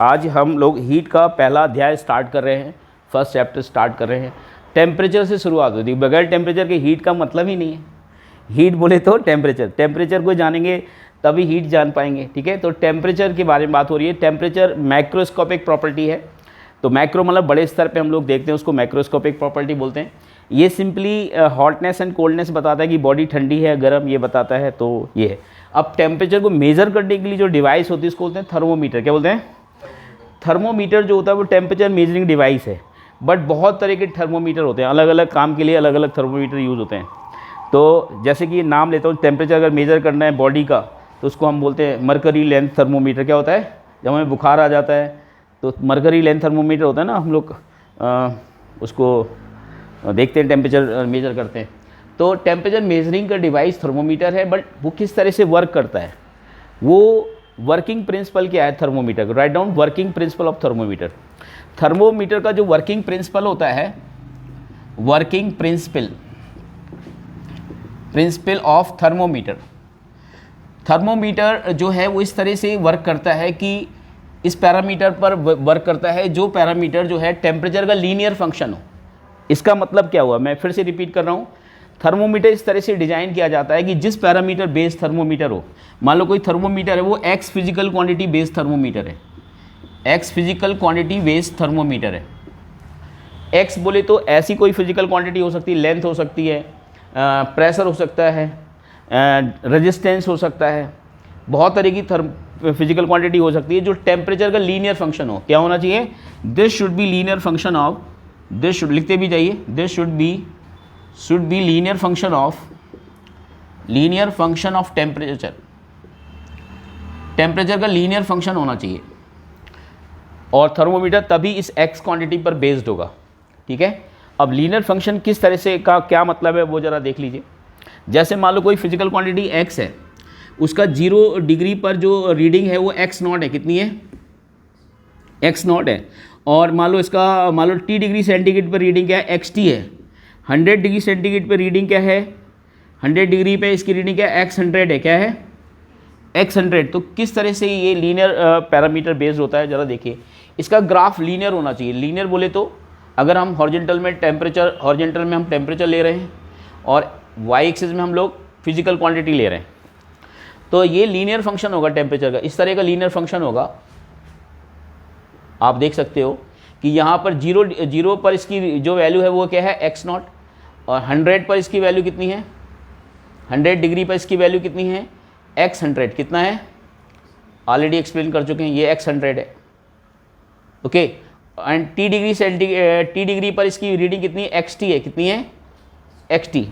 आज हम लोग हीट का पहला अध्याय स्टार्ट कर रहे हैं, फर्स्ट चैप्टर स्टार्ट कर रहे हैं। टेम्परेचर से शुरुआत होती है, बगैर टेम्परेचर के हीट का मतलब ही नहीं है। हीट बोले तो टेम्परेचर को जानेंगे तभी हीट जान पाएंगे, ठीक है। तो टेम्परेचर के बारे में बात हो रही है। टेम्परेचर मैक्रोस्कोपिक प्रॉपर्टी है। तो मैक्रो मतलब बड़े स्तर पे हम लोग देखते हैं, उसको मैक्रोस्कोपिक प्रॉपर्टी बोलते हैं। ये सिंपली हॉटनेस एंड कोल्डनेस बताता है कि बॉडी ठंडी है गर्म, ये बताता है। तो ये है। अब टेम्परेचर को मेज़र करने के लिए जो डिवाइस होती है उसको बोलते हैं थर्मोमीटर। क्या बोलते हैं? थर्मोमीटर जो होता है वो टेम्परेचर मेजरिंग डिवाइस है। बट बहुत तरह के थर्मोमीटर होते हैं, अलग अलग काम के लिए अलग अलग थर्मोमीटर यूज़ होते हैं। तो जैसे कि नाम लेता हूँ, टेम्परेचर अगर मेज़र करना है बॉडी का तो उसको हम बोलते हैं मरकरी लेंथ थर्मोमीटर। क्या होता है? जब हमें बुखार आ जाता है तो मरकरी लेंथ थर्मोमीटर होता है ना, हम लोग उसको देखते हैं, टेम्परेचर मेज़र करते हैं। तो टेम्परेचर मेजरिंग का डिवाइस थर्मोमीटर है। बट वो किस तरह से वर्क करता है, वो वर्किंग प्रिंसिपल क्या है थर्मोमीटर का? Write down working principle of thermometer. Thermometer का जो वर्किंग प्रिंसिपल होता है, working principle of thermometer. Thermometer जो है वो इस तरह से वर्क करता है कि इस पैरामीटर पर वर्क करता है जो पैरामीटर जो है टेम्परेचर का लीनियर फंक्शन हो। इसका मतलब क्या हुआ, मैं फिर से रिपीट कर रहा हूँ। थर्मोमीटर इस तरह से डिज़ाइन किया जाता है कि जिस पैरामीटर बेस्ड थर्मोमीटर हो, मान लो कोई थर्मोमीटर है वो X physical quantity based thermometer है, X physical quantity based thermometer है। एक्स बोले तो ऐसी कोई फिजिकल क्वांटिटी हो सकती है, लेंथ हो सकती है, प्रेशर हो सकता है, रेजिस्टेंस हो सकता है, बहुत तरह की फिजिकल क्वांटिटी हो सकती है जो टेम्परेचर का लीनियर फंक्शन हो। क्या होना चाहिए? This should be linear function of, this should, लिखते भी जाइए, this should be linear function of temperature. Temperature का लीनियर फंक्शन होना चाहिए और थर्मोमीटर तभी इस एक्स क्वांटिटी पर बेस्ड होगा, ठीक है। अब लीनियर फंक्शन किस तरह से का क्या मतलब है वो ज़रा देख लीजिए। जैसे मान लो कोई फिजिकल क्वांटिटी एक्स है, उसका 0 डिग्री पर जो रीडिंग है वो एक्स नॉट है। कितनी है? एक्स नॉट है। और मान लो इसका, मान लो टी डिग्री सेंटीग्रेड पर रीडिंग क्या है? एक्स टी है। 100 डिग्री सेंटीग्रेड पर रीडिंग क्या है? 100 डिग्री पे इसकी रीडिंग क्या है? एक्स 100 है। क्या है? एक्स 100। तो किस तरह से ये लीनियर पैरामीटर बेस्ड होता है, ज़रा देखिए। इसका ग्राफ लीनियर होना चाहिए। लीनियर बोले तो अगर हम हॉरिजॉन्टल में हम टेम्परेचर ले रहे हैं और वाई एक्सिस में हम लोग फिजिकल क्वांटिटी ले रहे हैं, तो ये लीनियर फंक्शन होगा टेम्परेचर का। इस तरह का लीनियर फंक्शन होगा। आप देख सकते हो कि यहाँ पर जीरो पर इसकी जो वैल्यू है वो क्या है? X not. और 100 पर इसकी वैल्यू कितनी है? 100 डिग्री पर इसकी वैल्यू कितनी है? एक्स 100। कितना है? ऑलरेडी एक्सप्लेन कर चुके हैं, ये एक्स 100 है, ओके। एंड टी डिग्री पर इसकी रीडिंग कितनी है? एक्स टी है। कितनी है? X T.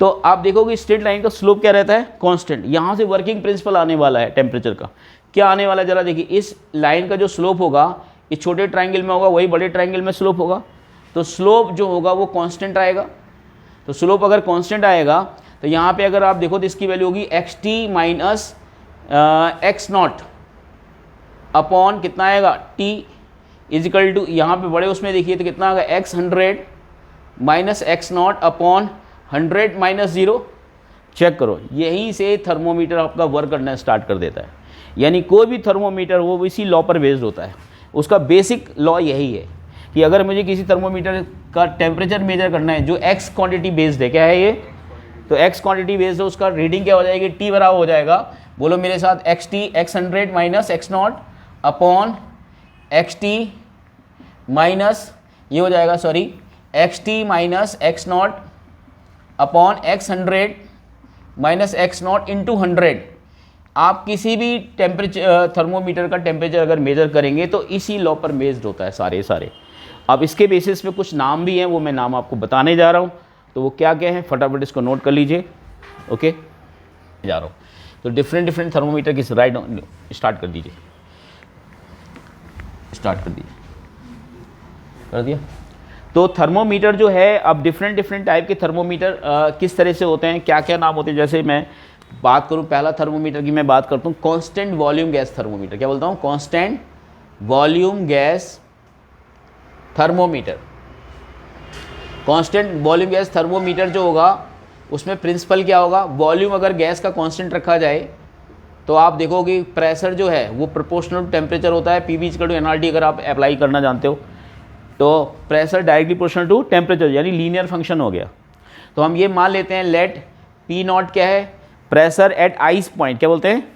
तो आप देखोगे स्ट्रेट लाइन का स्लोप क्या रहता है? कांस्टेंट। यहाँ से वर्किंग प्रिंसिपल आने वाला है टेम्परेचर का। क्या आने वाला है जरा देखिए। इस लाइन का जो स्लोप होगा इस छोटे ट्रायंगल में होगा, वही बड़े ट्रायंगल में स्लोप होगा। तो स्लोप जो होगा वो कांस्टेंट आएगा। तो स्लोप अगर कांस्टेंट आएगा तो यहाँ पे अगर आप देखो तो इसकी वैल्यू होगी x T minus x not upon कितना आएगा? टी इजिकल टू, यहाँ पे बड़े उसमें देखिए तो कितना आएगा? X 100 minus x not upon 100 minus 0। Check करो, यहीं से थर्मोमीटर आपका वर्क करना स्टार्ट कर देता है। यानी कोई भी थर्मोमीटर वो इसी लॉ पर बेस्ड होता है। उसका बेसिक लॉ यही है कि अगर मुझे किसी थर्मोमीटर का टेम्परेचर मेजर करना है जो एक्स क्वांटिटी बेस्ड है, क्या है ये? तो एक्स क्वांटिटी बेस्ड है, उसका रीडिंग क्या हो जाएगी? टी बराबर हो जाएगा, बोलो मेरे साथ, x T, x 100 minus x not upon x T minus, ये हो जाएगा, sorry, x T minus x not upon x 100 minus x not into 100। आप किसी भी टेम्परेचर थर्मोमीटर का टेम्परेचर अगर मेजर करेंगे तो इसी लॉ पर बेस्ड होता है सारे। अब इसके बेसिस पे कुछ नाम भी हैं, वो मैं नाम आपको बताने जा रहा हूँ। तो वो क्या क्या है फटाफट इसको नोट कर लीजिए, ओके। जा रहा हूँ तो डिफरेंट थर्मोमीटर की राइट स्टार्ट कर दीजिए, कर दिया। तो थर्मोमीटर जो है, अब डिफरेंट टाइप के थर्मोमीटर किस तरह से होते हैं, क्या क्या नाम होते हैं। जैसे मैं बात करूं पहला थर्मोमीटर की, मैं बात करता हूं कांस्टेंट वॉल्यूम गैस थर्मोमीटर। क्या बोलता हूं? Constant volume gas thermometer. Constant volume gas thermometer जो होगा उसमें प्रिंसिपल क्या होगा? वॉल्यूम अगर गैस का कांस्टेंट रखा जाए तो आप देखोगे प्रेशर जो है वो प्रोपोर्शनल टू टेम्परेचर होता है, P V equal to NRT अगर आप अप्लाई करना जानते हो। तो pressure directly proportional to temperature यानी लीनियर फंक्शन हो गया। तो हम ये मान लेते हैं लेट पी नॉट क्या है, प्रेशर एट आइस पॉइंट, क्या बोलते हैं,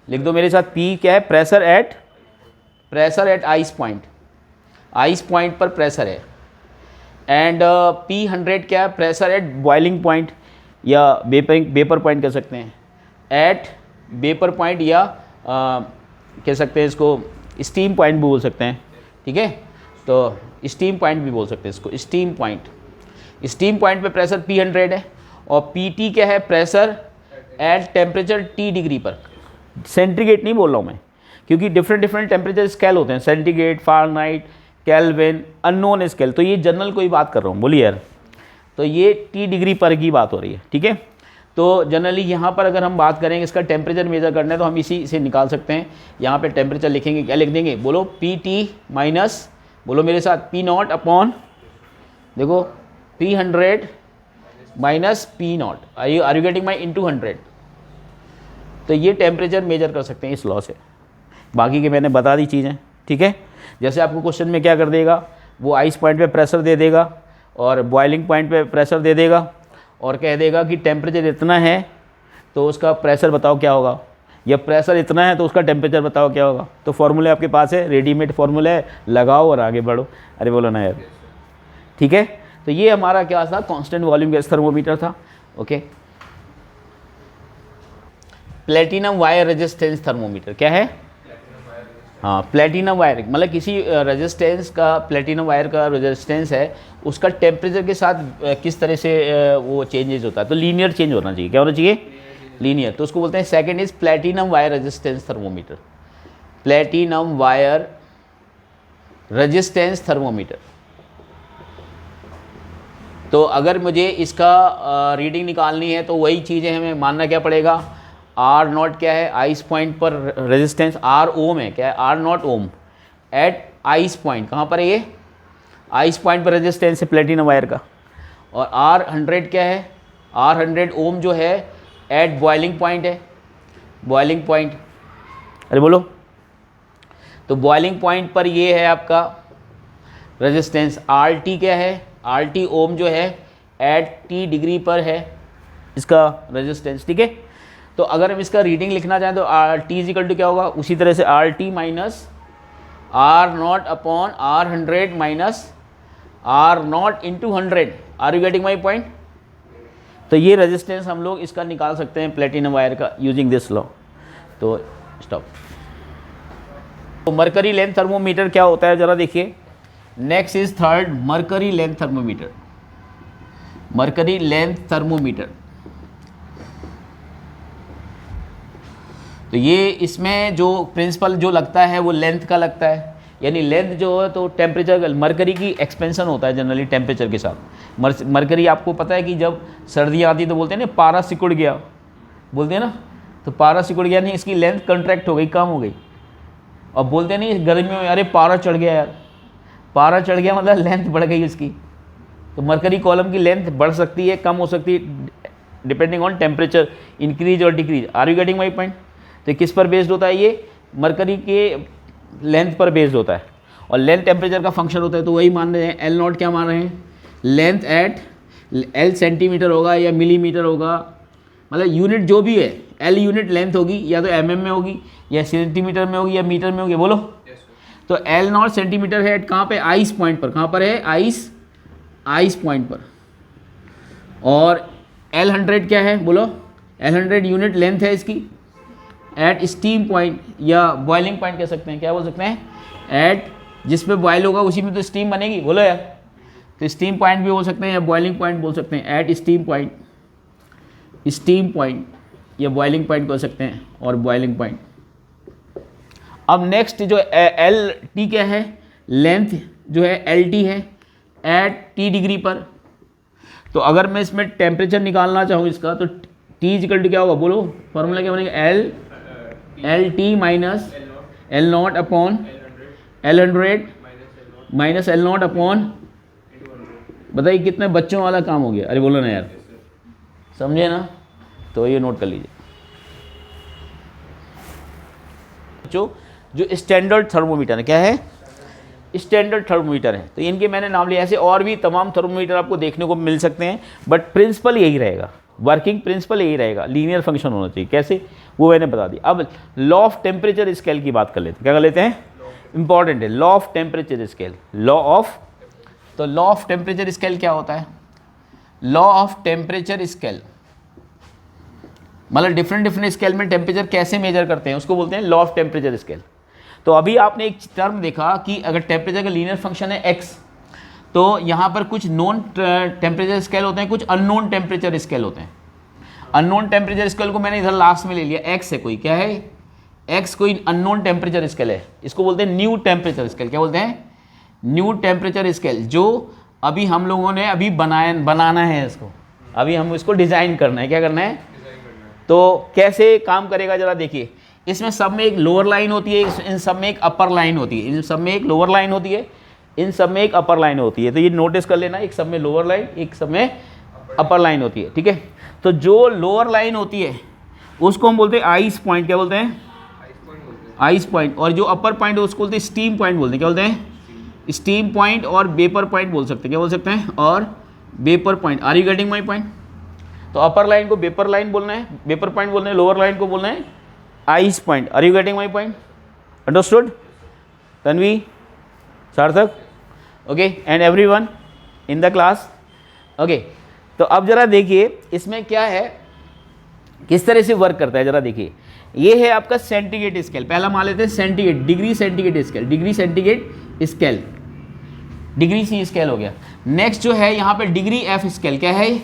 लिख दो मेरे साथ, पी क्या है, प्रेशर एट आइस पॉइंट पर प्रेशर है। एंड पी 100 क्या है, प्रेशर एट बॉइलिंग पॉइंट या वेपर पॉइंट कह सकते हैं, एट वेपर पॉइंट या कह सकते हैं इसको स्टीम पॉइंट भी बोल सकते हैं, ठीक है। तो स्टीम पॉइंट भी बोल सकते हैं इसको, स्टीम पॉइंट पे प्रेशर P100 है और PT क्या है, pressure at temperature T degree पर। सेंटीग्रेड नहीं बोल रहा हूँ मैं, क्योंकि डिफरेंट टेम्परेचर स्केल होते हैं, centigrade, Fahrenheit, kelvin, unknown scale. तो ये जनरल कोई बात कर रहा हूँ, बोलिए यार। तो ये T डिग्री पर की बात हो रही है, ठीक है। तो जनरली यहाँ पर अगर हम बात करेंगे इसका टेम्परेचर मेजर करना है तो हम इसी से निकाल सकते हैं। यहाँ पे टेम्परेचर लिखेंगे, क्या लिख देंगे, बोलो PT माइनस, बोलो मेरे साथ, P नॉट अपॉन, देखो P100 minus P not, are you getting my, into 100। तो ये टेम्परेचर मेजर कर सकते हैं इस लॉ से। बाकी के मैंने बता दी चीज़ें, ठीक है। जैसे आपको क्वेश्चन में क्या कर देगा, वो आइस पॉइंट पे प्रेशर दे देगा और बॉइलिंग पॉइंट पे प्रेशर दे देगा और कह देगा कि टेम्परेचर इतना है तो उसका प्रेशर बताओ क्या होगा, या प्रेशर इतना है तो उसका टेम्परेचर बताओ क्या होगा। तो फॉर्मूले आपके पास है, रेडीमेड फॉर्मूला है, लगाओ और आगे बढ़ो। अरे बोलो ना यार, ठीक है। तो ये हमारा क्या था, कांस्टेंट वॉल्यूम गैस थर्मोमीटर था, okay. Platinum wire resistance thermometer क्या है, हाँ, प्लेटिनम वायर मतलब किसी रेजिस्टेंस का, प्लेटिनम वायर का रेजिस्टेंस है, उसका टेम्परेचर के साथ किस तरह से वो चेंजेस होता है। तो लीनियर चेंज होना चाहिए, क्या होना चाहिए, लीनियर। तो उसको बोलते हैं, second is platinum wire resistance thermometer, platinum wire resistance thermometer. तो अगर मुझे इसका रीडिंग निकालनी है तो वही चीज़ें हमें मानना क्या पड़ेगा, आर नॉट क्या है, आइस पॉइंट पर रेजिस्टेंस, आर ओम है, क्या है, R not ohm at ice point, कहाँ पर है ये, आइस पॉइंट पर रेजिस्टेंस है प्लेटिनम वायर का। और R100 क्या है, R100 ओम जो है एट बॉइलिंग पॉइंट है, बॉइलिंग पॉइंट, अरे बोलो। तो बॉइलिंग पॉइंट पर ये है आपका रेजिस्टेंस, RT क्या है, RT ओम जो है एट T डिग्री पर है इसका रेजिस्टेंस, ठीक है। तो अगर हम इसका रीडिंग लिखना चाहें तो T इक्वल टू क्या होगा, उसी तरह से RT minus R not upon R100 minus R not into 100। Are you getting my point. तो ये रेजिस्टेंस हम लोग इसका निकाल सकते हैं प्लेटिनम वायर का यूजिंग दिस लॉ। तो स्टॉप। तो मरकरी लेंथ थर्मोमीटर क्या होता है जरा देखिए। Next is third, mercury length thermometer. Mercury length thermometer, तो ये इसमें जो प्रिंसिपल जो लगता है वो लेंथ का लगता है, यानी लेंथ जो है तो टेम्परेचर, मरकरी की एक्सपेंशन होता है जनरली टेम्परेचर के साथ। मरकरी आपको पता है कि जब सर्दियाँ आती तो बोलते हैं ना पारा सिकुड़ गया, बोलते हैं ना, तो पारा सिकुड़ गया नहीं, इसकी लेंथ कंट्रैक्ट हो गई, कम हो गई। और बोलते नहीं गर्मियों में अरे पारा चढ़ गया यार, पारा चढ़ गया मतलब लेंथ बढ़ गई उसकी। तो मरकरी कॉलम की लेंथ बढ़ सकती है, कम हो सकती है, डिपेंडिंग ऑन टेम्परेचर इंक्रीज और decrease. Are you getting my point. तो किस पर बेस्ड होता है ये, मरकरी के लेंथ पर बेस्ड होता है, और लेंथ टेम्परेचर का फंक्शन होता है। तो वही मान रहे हैं, एल नॉट क्या मान रहे हैं, लेंथ एट एल सेंटीमीटर होगा या मिलीमीटर होगा, मतलब यूनिट जो भी है, एल यूनिट लेंथ होगी, या तो एमएम में होगी या सेंटीमीटर में होगी या मीटर में होगी, बोलो। तो एल नॉट सेंटीमीटर है एट कहाँ पे, आइस पॉइंट पर। कहाँ पर है, आइस पॉइंट पर। और एल 100 क्या है, बोलो। एल 100 यूनिट लेंथ है इसकी एट स्टीम पॉइंट या बॉइलिंग पॉइंट कह सकते हैं, क्या बोल सकते हैं, एट जिस पे बॉयल होगा उसी में तो स्टीम बनेगी, बोलो यार। तो स्टीम पॉइंट भी बोल सकते हैं या बॉइलिंग पॉइंट बोल सकते हैं, एट स्टीम पॉइंट या बॉइलिंग पॉइंट बोल सकते हैं, और बॉइलिंग पॉइंट। अब नेक्स्ट जो एल टी क्या है, लेंथ जो है एल टी है एट टी डिग्री पर। तो अगर मैं इसमें टेम्परेचर निकालना चाहूँ इसका, तो टी इक्वल टू क्या होगा, बोलो, फॉर्मूला क्या बनेगा, L T minus L not upon L 100 minus L not upon, बताइए कितने बच्चों वाला काम हो गया। अरे बोलो ना यार, समझे ना। तो ये नोट कर लीजिए। जो स्टैंडर्ड थर्मोमीटर है, क्या है, स्टैंडर्ड थर्मोमीटर है। तो इनके मैंने नाम लिया, ऐसे और भी तमाम थर्मोमीटर आपको देखने को मिल सकते हैं, बट प्रिंसिपल यही रहेगा, वर्किंग प्रिंसिपल यही रहेगा, लीनियर फंक्शन होना चाहिए। कैसे, वो मैंने बता दिया। अब लॉ ऑफ टेम्परेचर स्केल की बात कर लेते हैं। क्या कर लेते हैं, इंपॉर्टेंट है, law of temperature scale. Law of temperature scale क्या होता है, लॉ ऑफ टेम्परेचर स्केल मतलब डिफरेंट स्केल में टेम्परेचर कैसे मेजर करते हैं, उसको बोलते हैं लॉ ऑफ टेम्परेचर स्केल। तो अभी आपने एक टर्म देखा कि अगर टेम्परेचर का लीनियर फंक्शन है x, तो यहाँ पर कुछ नोन टेम्परेचर स्केल होते हैं, कुछ अननोन टेम्परेचर स्केल होते हैं। अननोन टेम्परेचर स्केल को मैंने इधर लास्ट में ले लिया, x है कोई, क्या है, x कोई अननोन टेम्परेचर स्केल है, इसको बोलते हैं न्यू टेम्परेचर स्केल। क्या बोलते हैं, न्यू टेम्परेचर स्केल, जो अभी हम लोगों ने अभी बनाना है इसको, अभी हम इसको डिज़ाइन करना है। क्या करना है, तो कैसे काम करेगा जरा देखिए। इसमें सब में एक लोअर लाइन होती है, इन सब में एक अपर लाइन होती है, इन सब में एक लोअर लाइन होती है, इन सब में एक अपर लाइन होती है। तो ये नोटिस कर लेना, एक सब में लोअर लाइन, एक सब में अपर लाइन होती है, ठीक है। तो जो लोअर लाइन होती है उसको हम बोलते हैं आइस पॉइंट। क्या बोलते हैं, आइस पॉइंट। और जो अपर पॉइंट है उसको बोलते हैं स्टीम पॉइंट बोलते हैं। क्या बोलते हैं, स्टीम पॉइंट और वेपर पॉइंट बोल सकते हैं। क्या बोल सकते हैं, और vapour point. Are you getting my point. तो अपर लाइन को वेपर लाइन बोलना है, वेपर पॉइंट बोलना है, लोअर लाइन को बोलना है ice point. Are you getting my point, understood Tanvi, Sarthak, okay, and everyone in the class, okay. तो अब जरा देखिए इसमें क्या है, किस तरह से वर्क करता है, जरा देखिए। ये है आपका सेंटीग्रेड स्केल, पहला मान लेते हैं centigrade, degree centigrade scale, degree centigrade scale, degree C scale हो गया। नेक्स्ट जो है यहाँ पे डिग्री एफ स्केल, क्या है,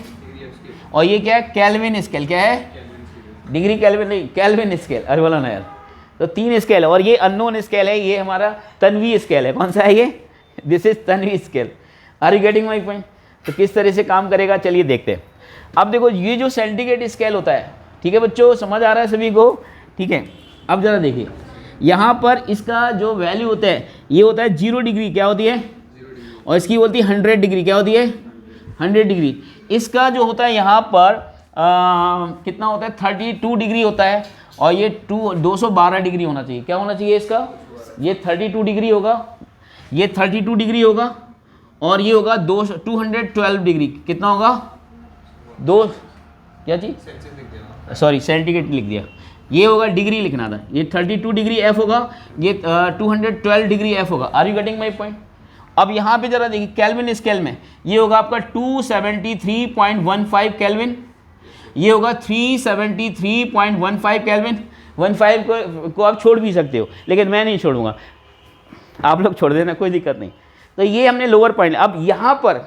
और ये क्या है, केल्विन स्केल। क्या है, डिग्री केल्विन नहीं, केल्विन स्केल, अरे बोला ना यार। तो 3 स्केल है, और ये अननोन स्केल है, ये हमारा तन्वी स्केल है। कौन सा है ये, this is Tanvi scale. Are you getting my point. तो किस तरह से काम करेगा चलिए देखते हैं। अब देखो ये जो सेंटीग्रेड स्केल होता है, ठीक है बच्चों, समझ आ रहा है सभी को, ठीक है। अब जरा देखिए यहाँ पर इसका जो वैल्यू होता है, ये होता है 0 डिग्री, क्या होती है, और इसकी बोलती है 100 डिग्री, क्या होती है, 100 डिग्री। इसका जो होता है यहाँ पर कितना होता है, 32 डिग्री होता है, और ये 212 डिग्री होना चाहिए। क्या होना चाहिए इसका, ये 32 डिग्री होगा, ये 32 डिग्री होगा, और ये होगा 212 डिग्री। कितना होगा, दो क्या चीज, सॉरी सेंटीग्रेड लिख दिया, ये होगा डिग्री लिखना था, ये 32 डिग्री एफ होगा, ये 212 डिग्री एफ होगा। Are you getting my point. अब यहाँ पे जरा देखिए केल्विन स्केल में ये होगा आपका 273.15 केल्विन, ये होगा 373.15 केल्विन। 15 को आप छोड़ भी सकते हो, लेकिन मैं नहीं छोड़ूंगा, आप लोग छोड़ देना, कोई दिक्कत नहीं। तो ये हमने लोअर पॉइंट। अब यहाँ पर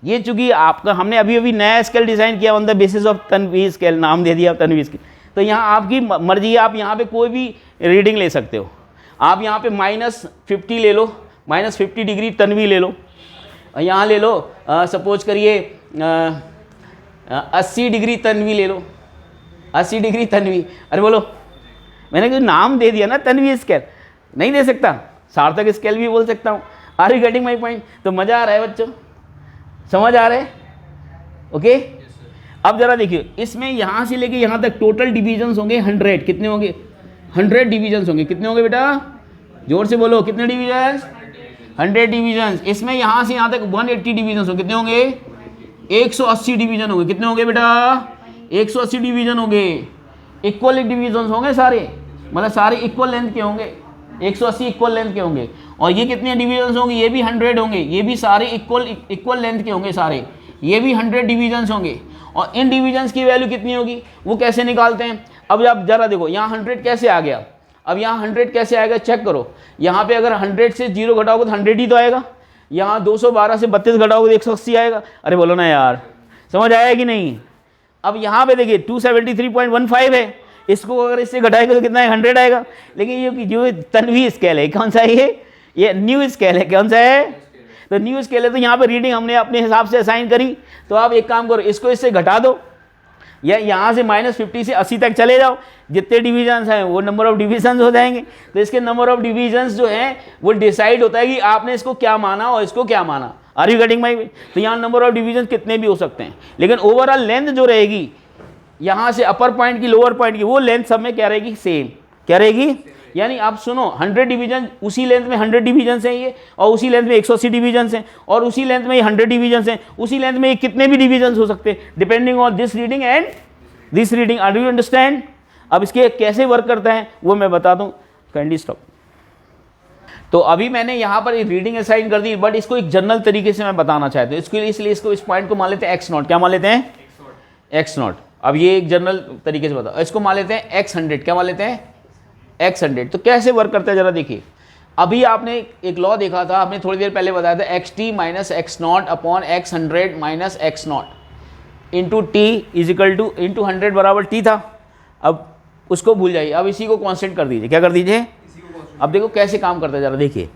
ये चूंकि आपका हमने अभी अभी नया स्केल डिज़ाइन किया on the basis of Tanvi scale, नाम दे दिया तन्वी स्केल। तो यहाँ आपकी मर्जी है, आप यहाँ पे कोई भी रीडिंग ले सकते हो। आप यहाँ पे -50 ले लो, -50 डिग्री तन्वी ले लो, यहाँ ले लो सपोज करिए 80 डिग्री तन्वी ले लो, 80 डिग्री तन्वी। अरे बोलो, मैंने जो नाम दे दिया ना तन्वी स्केल, नहीं दे सकता, सार्थक स्केल भी बोल सकता हूँ। Are you getting my point. तो मज़ा आ रहा है बच्चों, समझ आ रहा है, ओके। अब जरा देखिए इसमें यहाँ से लेके यहाँ तक टोटल डिविजन्स होंगे 100। कितने होंगे, 100 डिविजन्स होंगे। कितने होंगे बेटा, जोर से बोलो, कितने डिविजन्स, 100 डिविजन्स। इसमें यहाँ से यहाँ तक 180 डिविजन्स होंगे। कितने होंगे, 180 डिवीजन होंगे। कितने होंगे बेटा, 180 डिवीजन होंगे। इक्वल डिवीजन होंगे सारे, मतलब सारे इक्वल लेंथ के होंगे, 180 इक्वल लेंथ के होंगे। और ये कितने डिवीजन होंगे, ये भी 100 होंगे, ये भी सारे इक्वल लेंथ के होंगे सारे, ये भी 100 डिवीजन होंगे। और इन डिवीजन्स की वैल्यू कितनी होगी, वो कैसे निकालते हैं। अब आप जरा देखो यहाँ 100 कैसे आ गया, अब यहाँ 100 कैसे आएगा चेक करो। यहाँ पे अगर 100 से 0 घटाओगे तो 100 ही तो आएगा। यहाँ 212 से 32 घटाओगे तो 180 आएगा। अरे बोलो ना यार, समझ आया कि नहीं। अब यहाँ पे देखिए 273.15 है, इसको अगर इससे घटाएंगे तो कितना है, 100 आएगा। लेकिन ये जो तन्वी स्केल है, कौन सा है ये न्यू स्केल है। कौन सा है, तो न्यू स्केल है। तो यहाँ पे रीडिंग हमने अपने हिसाब से असाइन करी। तो आप एक काम करो, इसको इससे घटा दो, या यहाँ से -50 से 80 तक चले जाओ, जितने डिवीजन्स हैं वो नंबर ऑफ डिवीजन्स हो जाएंगे। तो इसके नंबर ऑफ डिवीजन्स जो हैं वो डिसाइड होता है कि आपने इसको क्या माना और इसको क्या माना। Are you getting my. तो यहाँ नंबर ऑफ डिवीजन कितने भी हो सकते हैं, लेकिन ओवरऑल लेंथ जो रहेगी यहाँ से अपर पॉइंट की लोअर पॉइंट की, वो लेंथ सब में क्या रहेगी, सेम। क्या रहेगी, यानी आप सुनो 100 डिवीजन, उसी लेंथ में 100 डिवीजन हैं ये, और उसी लेंथ में 180 डिवीजन हैं, और उसी लेंथ में ये 100 डिवीजन हैं, उसी लेंथ में ये कितने भी डिवीजन हो सकते हैं depending on this reading and this reading. Are you understand? अब इसके कैसे वर्क करता है वो मैं बता दूं। Kindly stop. तो अभी मैंने यहाँ पर रीडिंग असाइन कर दी, बट इसको एक जनरल तरीके से मैं बताना चाहता हूँ। इसके लिए इसलिए इसको इस पॉइंट को मान लेते हैं एक्स नॉट। क्या मान लेते हैं? X not. अब ये एक जनरल तरीके से बताओ। इसको मान लेते हैं एक्स 100। क्या मान लेते हैं? एक्स 100। तो कैसे वर्क करता है जरा देखिए। अभी आपने एक लॉ देखा था, आपने थोड़ी देर पहले बताया था x T minus x not upon x 100 minus x not into T is equal two into 100 बराबर टी था। अब उसको भूल जाइए, अब इसी को कांस्टेंट कर दीजिए। क्या कर दीजिए? अब देखो कैसे काम करता है जरा देखिए।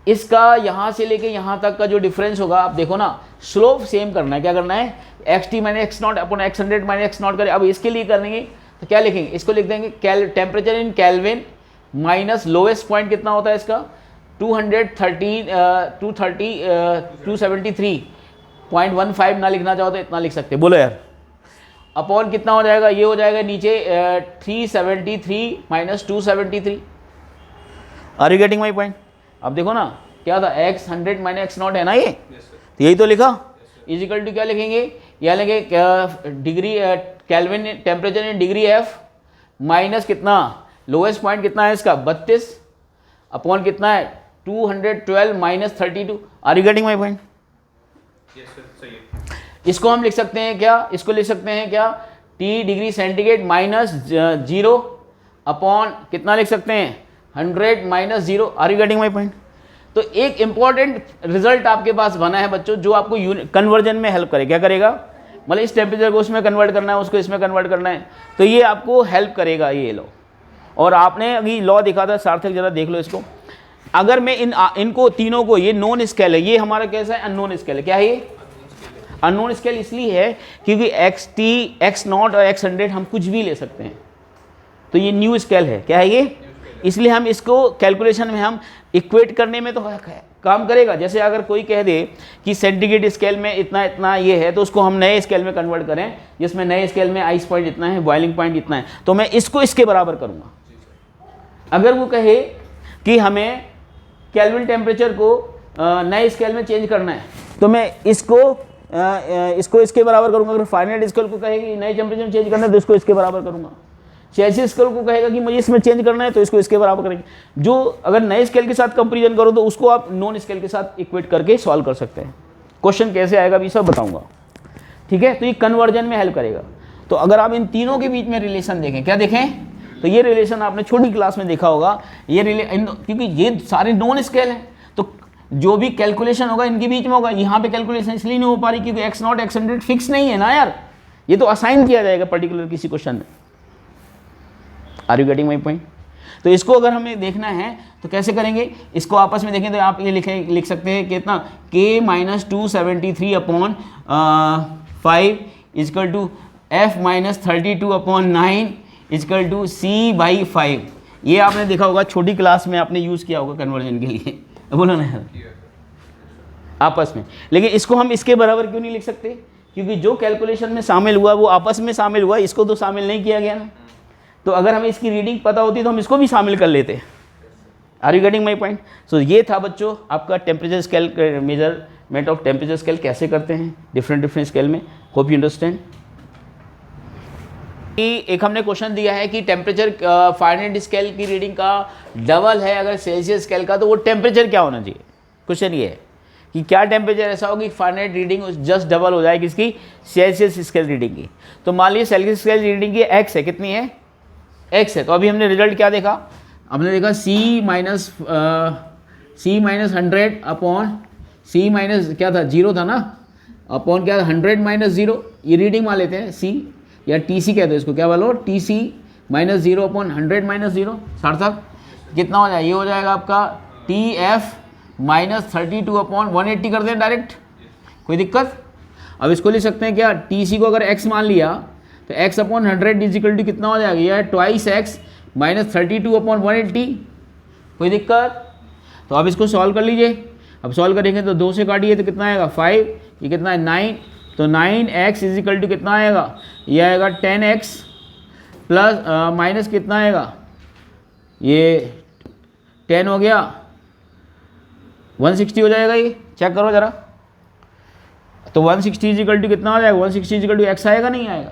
इसका यहाँ से लेके यहाँ तक का जो डिफरेंस होगा, आप देखो ना, स्लोप सेम करना है। क्या करना है? X T minus x not upon x 100 minus x not करें। अब इसके लिए करेंगे तो क्या लिखेंगे? इसको लिख देंगे temperature in kelvin minus lowest point कितना होता है इसका 273.15 ना लिखना चाहो तो इतना लिख सकते। बोलो यार, अपॉन कितना हो जाएगा? ये हो जाएगा नीचे 373 माइनस 273। Are you getting my point? अब देखो ना क्या था, एक्स 100 माइनस एक्स नॉट है ना ये, तो यही तो लिखा। इज इक्वल टू क्या लिखेंगे? या लेंगे degree Kelvin temperature in degree F minus कितना, लोएस्ट पॉइंट कितना है इसका 32 अपॉन कितना है 212 minus 32। Are you getting my point? इसको हम लिख सकते हैं क्या? इसको लिख सकते हैं क्या? T degree centigrade minus 0 upon कितना लिख सकते हैं 100 minus 0। Are you getting my point? तो एक इंपॉर्टेंट रिजल्ट आपके पास बना है बच्चों, जो आपको कन्वर्जन में हेल्प करे। क्या करेगा? मतलब इस टेम्परेचर को उसमें कन्वर्ट करना है, उसको इसमें कन्वर्ट करना है, तो ये आपको हेल्प करेगा ये लॉ। और आपने अभी लॉ देखा था सार्थक, जरा देख लो इसको। अगर मैं इनको तीनों को, ये नॉन स्केल है, ये हमारा कैसा है? अननोन स्केल है। क्या है ये? अननोन स्केल इसलिए है क्योंकि एक्स टी, एक्स नॉट और एक्स 100 हम कुछ भी ले सकते हैं, तो ये न्यू स्केल है। क्या है ये? इसलिए हम इसको कैलकुलेशन में हम इक्वेट करने में तो काम करेगा। जैसे अगर कोई कह दे कि सेंटीग्रेड स्केल में इतना इतना ये है, तो उसको हम नए स्केल में कन्वर्ट करें, जिसमें नए स्केल में आइस पॉइंट इतना है, बॉइलिंग पॉइंट इतना है, तो मैं इसको इसके बराबर करूँगा। अगर वो कहे कि हमें केल्विन टेम्परेचर को नए स्केल में चेंज करना है, तो मैं इसको इसके बराबर करूँगा। अगर फारेनहाइट स्केल को कहेगी नए टेम्परेचर में चेंज करना है, तो इसको इसके बराबर करूँगा। सेल्सियस स्केल को कहेगा कि मुझे इसमें चेंज करना है, तो इसको इसके बराबर करेंगे। जो अगर नए स्केल के साथ कंपेरिजन करो तो उसको आप नॉन स्केल के साथ इक्वेट करके सॉल्व कर सकते हैं। क्वेश्चन कैसे आएगा भी सब बताऊंगा, ठीक है? तो ये कन्वर्जन में हेल्प करेगा। तो अगर आप इन तीनों के बीच में रिलेशन देखें, क्या देखें? तो ये रिलेशन आपने छोटी क्लास में देखा होगा। ये क्योंकि ये सारे नॉन स्केल हैं, तो जो भी कैलकुलेशन होगा इनके बीच में होगा। यहाँ पे कैलकुलेशन इसलिए नहीं हो पा रही क्योंकि एक्स नॉट एक्स 100 फिक्स नहीं है ना यार, ये तो असाइन किया जाएगा पर्टिकुलर किसी क्वेश्चन में। Are you getting my point? तो इसको अगर हमें देखना है तो कैसे करेंगे? इसको आपस में देखें तो आप ये लिख सकते हैं कितना, k minus 273 upon 5 equal to f minus 32 upon 9 equal to c by 5। ये आपने देखा होगा छोटी क्लास में, आपने यूज़ किया होगा कन्वर्जन के लिए। बोलो ना यार, आपस में। लेकिन इसको हम इसके बराबर क्यों नहीं लिख सकते? क्योंकि जो कैलकुलेशन में शामिल हुआ वो आपस में शामिल हुआ, इसको तो शामिल नहीं किया गया ना। तो अगर हमें इसकी रीडिंग पता होती तो हम इसको भी शामिल कर लेते। Are you getting my point? So ये था बच्चों आपका temperature scale, measurement of temperature scale कैसे करते हैं डिफरेंट स्केल में। Hope you understand. एक हमने क्वेश्चन दिया है कि टेम्परेचर फारेनहाइट स्केल की रीडिंग का डबल है अगर सेल्सियस स्केल का, तो वो टेम्परेचर क्या होना चाहिए? क्वेश्चन ये है कि क्या टेम्परेचर ऐसा होगा कि फारेनहाइट रीडिंग जस्ट डबल हो जाए किसकी? सेल्सियस स्केल रीडिंग की। तो मान लीजिए सेल्सियस स्केल रीडिंग की एक्स है, कितनी है? एक्स है। तो अभी हमने रिजल्ट क्या देखा? हमने देखा c minus 100 upon c minus क्या था, 0 था ना, अपॉन क्या था 100 माइनस 0। ये रीडिंग मान लेते हैं c, या TC कहते हैं इसको, क्या बोलो? TC minus 0 upon 100 minus 0। सार्थक कितना हो जाएगा? ये हो जाएगा आपका TF माइनस 32 अपॉन 180 कर दें डायरेक्ट, कोई दिक्कत? अब इसको लिख सकते हैं क्या? TC को अगर x मान लिया तो x अपॉन 100 इजिकल टू कितना हो जाएगा? यह ट्वाइस x माइनस 32 अपॉन 180, कोई दिक्कत? तो अब इसको सॉल्व कर लीजिए। अब सॉल्व करेंगे तो 2 से काटिए तो कितना आएगा 5, ये कितना है 9, तो 9x इजिकल टू कितना आएगा? यह आएगा 10x प्लस माइनस कितना आएगा ये 10 हो गया, 160 हो जाएगा। ये चेक करो ज़रा। तो 160 इजिकल टू कितना आ जाएगा, 160 इजिकल टू एक्स आएगा नहीं आएगा।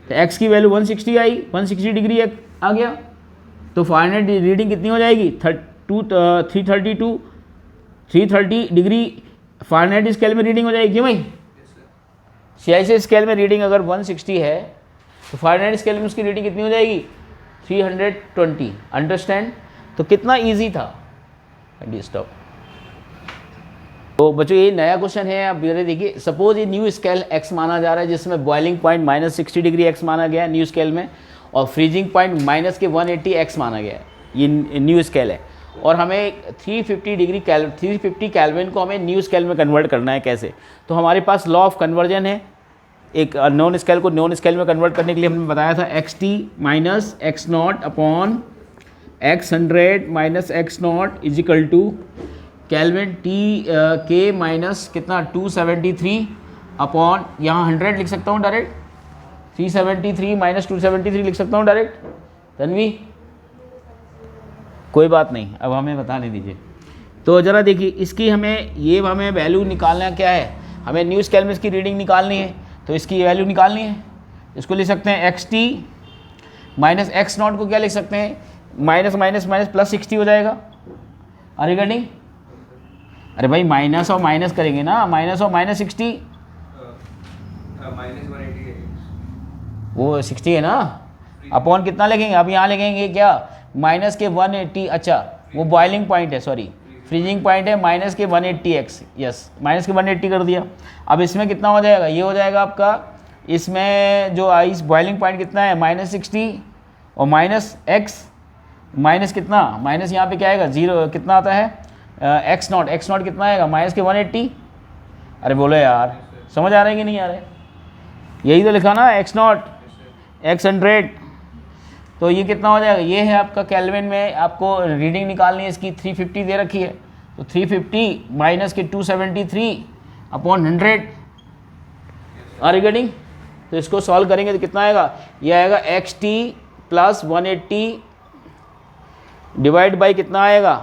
तो एक्स की वैल्यू 160 आई, 160 डिग्री आ गया। तो फारेनहाइट रीडिंग कितनी हो जाएगी, 330 डिग्री फारेनहाइट स्केल में रीडिंग हो जाएगी। क्यों भाई, CIC स्केल में रीडिंग अगर 160 है तो फारेनहाइट स्केल में उसकी रीडिंग कितनी हो जाएगी, 320। अंडरस्टैंड। तो कितना ईजी था। स्टॉप। तो बच्चों ये नया क्वेश्चन है। आप मेरे देखिए, सपोज ये न्यू स्केल x माना जा रहा है जिसमें बॉइलिंग पॉइंट -60 डिग्री x माना गया है न्यू स्केल में, और फ्रीजिंग पॉइंट -180 x माना गया है। ये न्यू स्केल है और हमें 350 केल्विन को हमें न्यू स्केल में कन्वर्ट करना है। कैसे, तो हमारे पास लॉ ऑफ कन्वर्जन है। एक नॉन स्केल को नॉन स्केल में कन्वर्ट करने के लिए हमने बताया था xt minus x0 upon x100 minus x0 equal to Kelvin के माइनस कितना 273 अपॉन, यहाँ 100 लिख सकता हूँ डायरेक्ट, 373 माइनस 273 लिख सकता हूँ डायरेक्ट। तन्वी कोई बात नहीं, अब हमें बताने दीजिए। तो ज़रा देखिए इसकी हमें वैल्यू निकालना क्या है, हमें न्यू स्केल में इसकी रीडिंग निकालनी है। तो इसकी वैल्यू निकालनी है, इसको लिख सकते हैं xt माइनस x0 को क्या लिख सकते हैं, माइनस माइनस माइनस प्लस 60 हो जाएगा। अरे गटिंग, अरे भाई माइनस और माइनस करेंगे ना, माइनस और माइनस 60, वो 60 है ना, अपॉन कितना लिखेंगे, अब यहाँ लिखेंगे क्या, माइनस के 180। अच्छा वो बॉइलिंग पॉइंट है, सॉरी फ्रीजिंग पॉइंट है, माइनस के 180x। यस, माइनस के 180 कर दिया। अब इसमें कितना हो जाएगा, ये हो जाएगा आपका, इसमें जो आइस बॉइलिंग पॉइंट कितना है -60 और माइनस x माइनस कितना, माइनस यहाँ पे क्या आएगा 0, कितना आता है x0 कितना आएगा माइनस के 180। अरे बोलो यार, समझ आ रहा है कि नहीं आ रहा है, यही तो लिखा ना x0 x100। तो ये कितना हो जाएगा, ये है आपका केल्विन में, आपको रीडिंग निकालनी है इसकी, 350 दे रखी है। तो 350 माइनस के 273 अपॉन 100 आर गेटिंग। तो इसको सॉल्व करेंगे तो कितना आएगा, ये आएगा xt प्लस 180 डिवाइड बाई कितना आएगा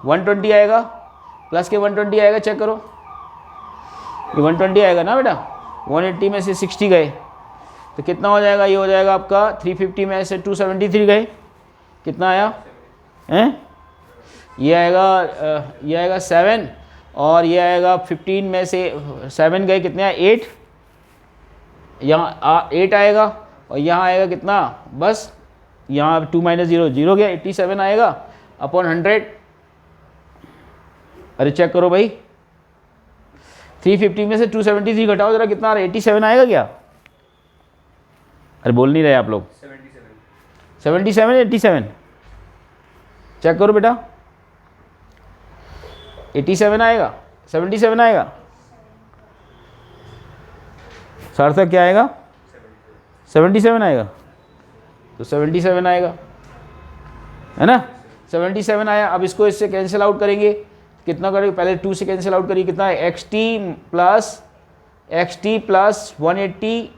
120 आएगा, प्लस के 120 आएगा, चेक करो ये 120 आएगा ना बेटा, 180 में से 60 गए तो कितना हो जाएगा, ये हो जाएगा आपका 350 में से 273 गए, कितना आया हैं, ये आएगा 7 और ये आएगा 15 में से 7 गए, कितने आए 8, यहाँ 8 आएगा और यहाँ आएगा कितना, बस यहाँ 2 माइनस 0 0 गया, 87 आएगा अपॉन 100। अरे चेक करो भाई, 350 में से 273 घटाओ जरा, कितना आ रहा है 87 आएगा क्या, अरे बोल नहीं रहे आप लोग, 77 87 चेक करो बेटा, 87 आएगा 77 आएगा, सार्थक क्या आएगा 77 आएगा, तो 77 आएगा है ना, 77 आया। अब इसको इससे कैंसिल आउट करेंगे, कितना करेंगे, पहले 2 से कैंसिल आउट करिए, कितना है xt plus 180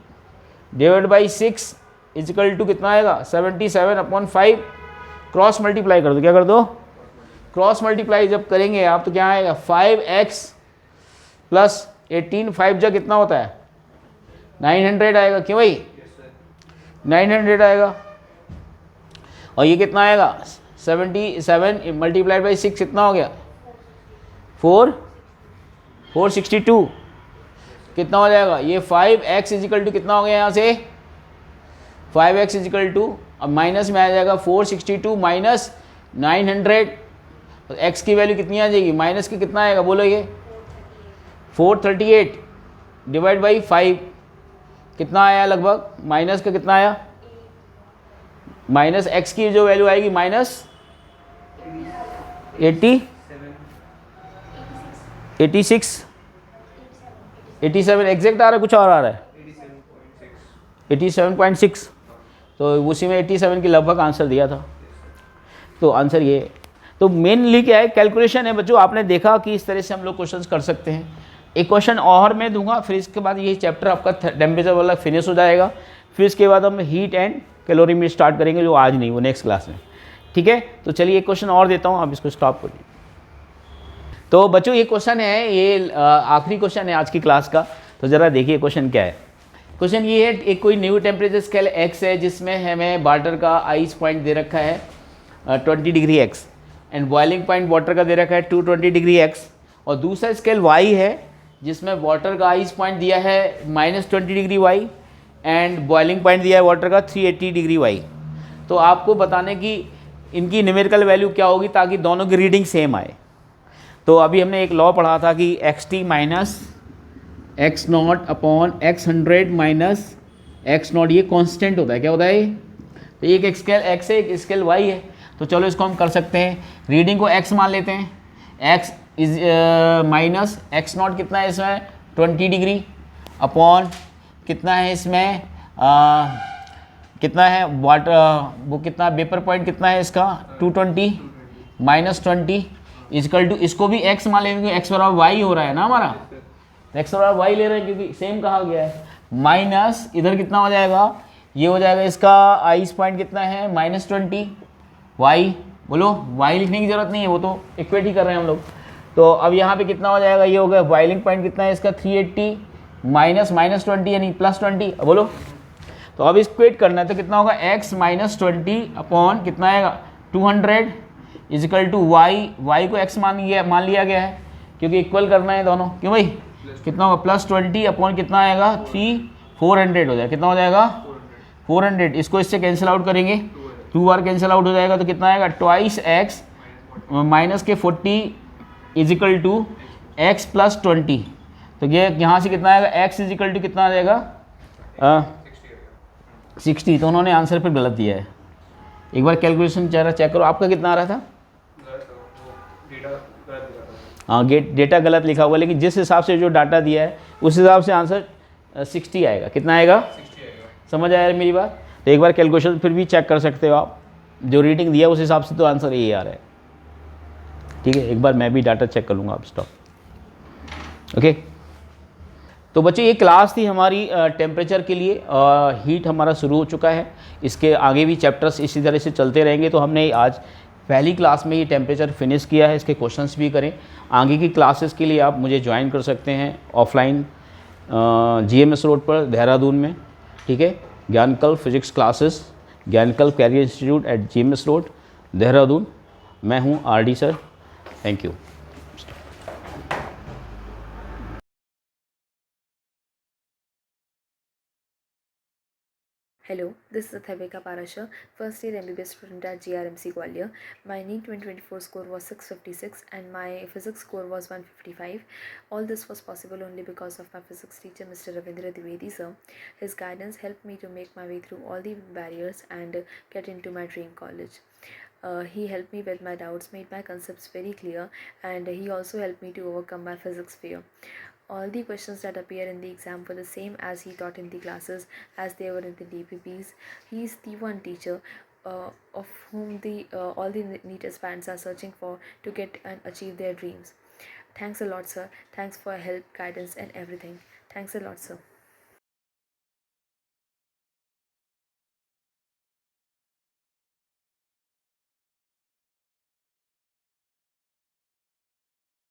divide by 6 equal to कितना आएगा 77 अपॉन 5। क्रॉस मल्टीप्लाई कर दो, क्या कर दो, क्रॉस मल्टीप्लाई जब करेंगे आप तो क्या आएगा 5x प्लस 18, 5 जा कितना होता है 900 आएगा, क्यों भाई 900 आएगा। और ये कितना आएगा 77 मल्टीप्लाइड बाई 6 कितना हो गया 462 कितना हो जाएगा, ये 5x इजिकल टू कितना हो गया, यहाँ से 5x इजिकल टू, अब माइनस में आ जाएगा 462 माइनस 900, तो x की वैल्यू कितनी आ जाएगी, माइनस की कितना आएगा बोलो, ये 438 डिवाइड बाई 5 कितना आया लगभग, माइनस का कितना आया, माइनस x की जो वैल्यू आएगी माइनस 87 एग्जैक्ट आ रहा है, कुछ और आ रहा है 87.6, तो उसी में 87 की लगभग आंसर दिया था। तो आंसर ये है। तो मेनली क्या है, कैलकुलेशन है बच्चों, आपने देखा कि इस तरह से हम लोग क्वेश्चंस कर सकते हैं। एक क्वेश्चन और मैं दूंगा, फिर इसके बाद ये चैप्टर आपका टेम्परेचर वाला फिनिश हो जाएगा। फिर इसके बाद हम हीट एंड कैलोरी में स्टार्ट करेंगे, जो आज नहीं, वो नेक्स्ट क्लास में। ठीक है, तो चलिए एक क्वेश्चन और देता हूँ, आप इसको स्टॉप करिए। तो बच्चों ये क्वेश्चन है, ये आखिरी क्वेश्चन है आज की क्लास का। तो ज़रा देखिए क्वेश्चन क्या है। क्वेश्चन ये है, एक कोई न्यू टेम्परेचर स्केल एक्स है जिसमें हमें वाटर का आइस पॉइंट दे रखा है 20 degree x, and boiling point water का दे रखा है 220 डिग्री एक्स, और दूसरा स्केल वाई है जिसमें वाटर का आइस पॉइंट दिया है -20 degree Y, and boiling point दिया है वाटर का 380 डिग्री वाई। तो आपको बताने की इनकी न्यूमेरिकल वैल्यू क्या होगी ताकि दोनों की रीडिंग सेम आए। तो अभी हमने एक लॉ पढ़ा था कि x T minus x not upon x 100 minus x not, ये कांस्टेंट होता है। क्या होता है ये? तो एक स्केल एक्स है, एक स्केल वाई है। तो चलो इसको हम कर सकते हैं, रीडिंग को एक्स मान लेते हैं। X is minus x not कितना है इसमें 20 डिग्री, अपॉन कितना है इसमें कितना है वाटर, वो कितना वेपर पॉइंट कितना है इसका 220 -20 इजकल टू, इसको भी x मान लेंगे, x बराबर वाई हो रहा है ना हमारा, x बराबर वाई ले रहे हैं क्योंकि सेम कहा गया है। माइनस इधर कितना हो जाएगा, ये हो जाएगा इसका आइस पॉइंट कितना है -20 वाई, बोलो वाई लिखने की जरूरत नहीं है, वो तो इक्वेट ही कर रहे हैं हम लोग। तो अब यहाँ पे कितना हो जाएगा, ये हो गया बॉइलिंग पॉइंट कितना है इसका 380 माइनस -20 यानी +20, बोलो। तो अब इक्वेट करना है तो कितना होगा x -20 अपॉन कितना आएगा 200 इजिकल टू वाई को x मान लिया गया है क्योंकि इक्वल करना है दोनों, क्यों भाई? कितना होगा +20 अपॉन कितना आएगा 400 हो जाएगा, कितना हो जाएगा 400। इसको इससे कैंसिल आउट करेंगे, 2 बार कैंसिल आउट हो जाएगा तो कितना आएगा ट्वाइस एक्स माइनस के 40 इजिकल टू एक्स +20। तो ये यहाँ से कितना आएगा x इजिकल टू कितना आ जाएगा 60। तो उन्होंने आंसर पर गलत दिया है। एक बार कैलकुलेशन जरा चेक करो, आपका कितना आ रहा था? हाँ डेटा गलत लिखा हुआ, लेकिन जिस हिसाब से जो डाटा दिया है उस हिसाब से आंसर 60 आएगा। कितना आएगा? 60 आएगा। समझ आया मेरी बात? तो एक बार कैलकुलेशन फिर भी चेक कर सकते हो आप, जो रीडिंग दिया उस हिसाब से तो आंसर यही आ रहा है। ठीक है, एक बार मैं भी डाटा चेक कर लूँगा, आप स्टॉप। ओके, तो बच्चे ये क्लास थी हमारी टेम्परेचर के लिए। हीट हमारा शुरू हो चुका है, इसके आगे भी चैप्टर्स इसी तरह से चलते रहेंगे। तो हमने आज पहली क्लास में ही टेम्परेचर फिनिश किया है, इसके क्वेश्चंस भी करें। आगे की क्लासेस के लिए आप मुझे ज्वाइन कर सकते हैं ऑफलाइन GMS रोड पर देहरादून में। ठीक है, Gyankalp physics classes, Gyankalp career institute at GMS road Dehradun. मैं हूँ RD sir, thank you. Hello, this is Athavika Parasha, first year MBBS student at GRMC Gwalior. My NEET 2024 score was 656 and my physics score was 155. All this was possible only because of my physics teacher, Mr. Ravindra Dwivedi sir. His guidance helped me to make my way through all the barriers and get into my dream college. He helped me with my doubts, made my concepts very clear, and he also helped me to overcome my physics fear. All the questions that appear in the exam were the same as he taught in the classes, as they were in the DPPs. He is the one teacher of whom all the NEET aspirants are searching for to get and achieve their dreams. Thanks a lot, sir. Thanks for help, guidance, and everything. Thanks a lot, sir.